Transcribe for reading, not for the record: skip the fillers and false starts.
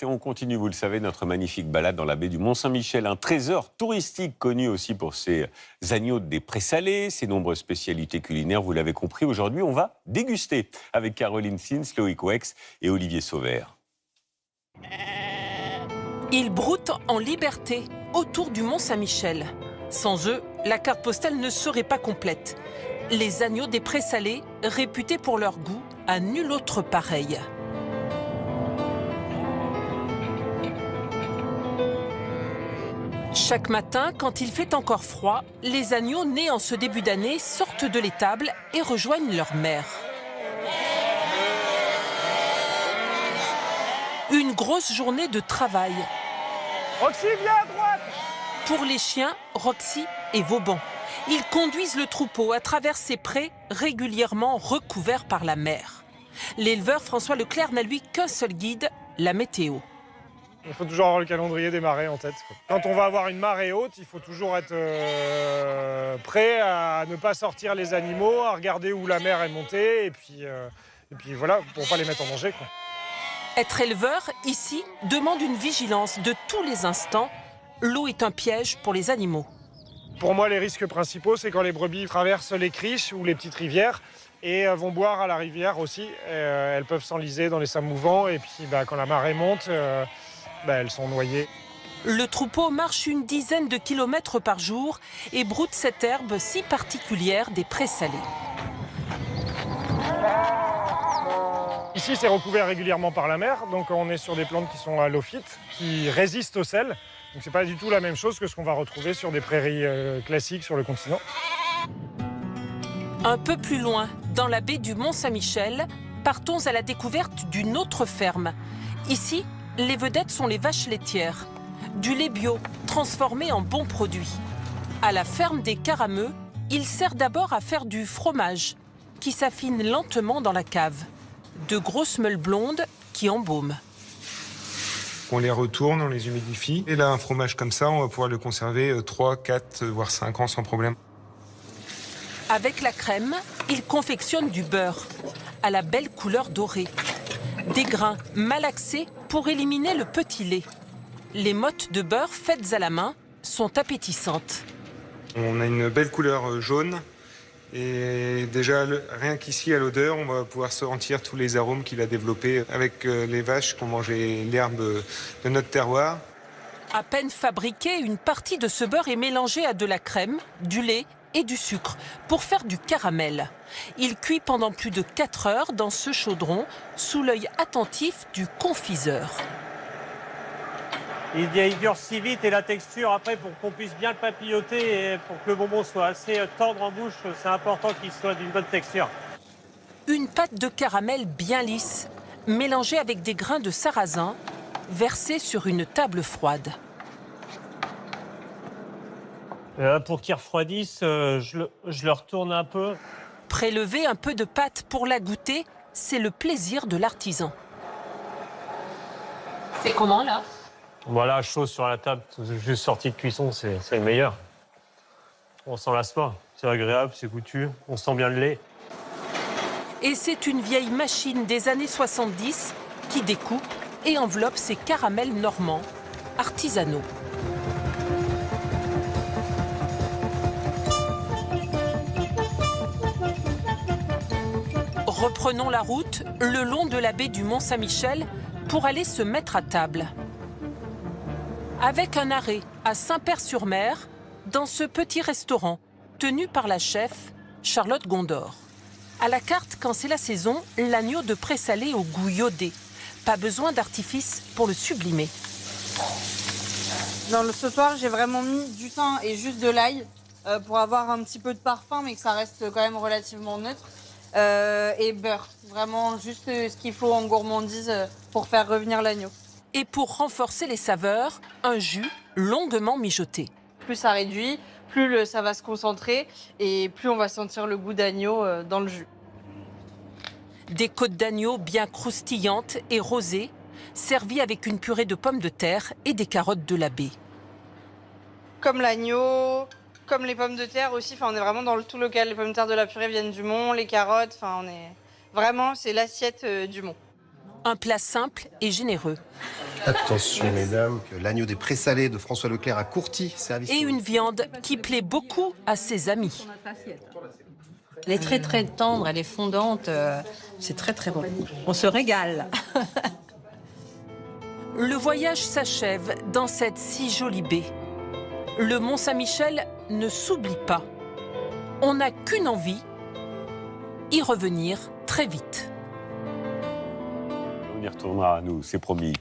Et on continue, vous le savez, notre magnifique balade dans la baie du Mont-Saint-Michel, un trésor touristique connu aussi pour ses agneaux des présalés, ses nombreuses spécialités culinaires, vous l'avez compris. Aujourd'hui, on va déguster avec Caroline Sins, Loïc Wex et Olivier Sauvert. Ils broutent en liberté autour du Mont-Saint-Michel. Sans eux, la carte postale ne serait pas complète. Les agneaux des présalés, réputés pour leur goût, à nul autre pareil. Chaque matin, quand il fait encore froid, les agneaux nés en ce début d'année sortent de l'étable et rejoignent leur mère. Une grosse journée de travail. Roxy, viens à droite! Pour les chiens, Roxy et Vauban. Ils conduisent le troupeau à travers ces prés régulièrement recouverts par la mer. L'éleveur François Leclerc n'a lui qu'un seul guide, la météo. Il faut toujours avoir le calendrier des marées en tête. Quand on va avoir une marée haute, il faut toujours être prêt à ne pas sortir les animaux, à regarder où la mer est montée, et puis voilà, pour ne pas les mettre en danger, quoi. Être éleveur, ici, demande une vigilance de tous les instants. L'eau est un piège pour les animaux. Pour moi, les risques principaux, c'est quand les brebis traversent les criches ou les petites rivières et vont boire à la rivière aussi. Elles peuvent s'enliser dans les sables mouvants, et puis quand la marée monte, elles sont noyées. Le troupeau marche une dizaine de kilomètres par jour et broute cette herbe si particulière des présalés. Ici, c'est recouvert régulièrement par la mer, donc on est sur des plantes qui sont halophytes, qui résistent au sel. Donc c'est pas du tout la même chose que ce qu'on va retrouver sur des prairies classiques sur le continent. Un peu plus loin, dans la baie du Mont-Saint-Michel, partons à la découverte d'une autre ferme. Ici, les vedettes sont les vaches laitières. Du lait bio, transformé en bons produits. À la ferme des Carameux, il sert d'abord à faire du fromage, qui s'affine lentement dans la cave. De grosses meules blondes qui embaument. On les retourne, on les humidifie. Et là, un fromage comme ça, on va pouvoir le conserver 3, 4, voire 5 ans sans problème. Avec la crème, il confectionne du beurre, à la belle couleur dorée. Des grains malaxés pour éliminer le petit lait. Les mottes de beurre faites à la main sont appétissantes. On a une belle couleur jaune. Et déjà, rien qu'ici, à l'odeur, on va pouvoir sentir tous les arômes qu'il a développés avec les vaches qui ont mangé l'herbe de notre terroir. À peine fabriqué, une partie de ce beurre est mélangée à de la crème, du lait et du sucre pour faire du caramel. Il cuit pendant plus de 4 heures dans ce chaudron, sous l'œil attentif du confiseur. Il durcit vite et la texture, après, pour qu'on puisse bien le papilloter et pour que le bonbon soit assez tendre en bouche, c'est important qu'il soit d'une bonne texture. Une pâte de caramel bien lisse, mélangée avec des grains de sarrasin, versée sur une table froide. Pour qu'il refroidisse, je le retourne un peu. Prélever un peu de pâte pour la goûter, c'est le plaisir de l'artisan. C'est comment là ? Voilà, chaud sur la table, juste sorti de cuisson, c'est le meilleur. On s'en lasse pas, c'est agréable, c'est goûtu, on sent bien le lait. Et c'est une vieille machine des années 70 qui découpe et enveloppe ces caramels normands, artisanaux. Reprenons la route le long de la baie du Mont-Saint-Michel pour aller se mettre à table. Avec un arrêt à Saint-Père-sur-Mer, dans ce petit restaurant tenu par la chef Charlotte Gondor. À la carte, quand c'est la saison, l'agneau de présalé au goût iodé. Pas besoin d'artifice pour le sublimer. Dans le sautoir, j'ai vraiment mis du thym et juste de l'ail pour avoir un petit peu de parfum, mais que ça reste quand même relativement neutre. Et beurre, vraiment juste ce qu'il faut en gourmandise pour faire revenir l'agneau. Et pour renforcer les saveurs, un jus longuement mijoté. Plus ça réduit, plus ça va se concentrer et plus on va sentir le goût d'agneau dans le jus. Des côtes d'agneau bien croustillantes et rosées, servies avec une purée de pommes de terre et des carottes de la baie. Comme l'agneau, comme les pommes de terre aussi, on est vraiment dans le tout local. Les pommes de terre de la purée viennent du Mont, les carottes, c'est l'assiette du Mont. Un plat simple et généreux. Attention, mesdames, que l'agneau des présalés de François Leclerc à Courty, service. Et une viande qui plaît beaucoup à ses amis. Elle est très très tendre, elle est fondante, c'est très très bon. On se régale. Le voyage s'achève dans cette si jolie baie. Le Mont-Saint-Michel ne s'oublie pas. On n'a qu'une envie, y revenir très vite. On y retournera, nous, c'est promis.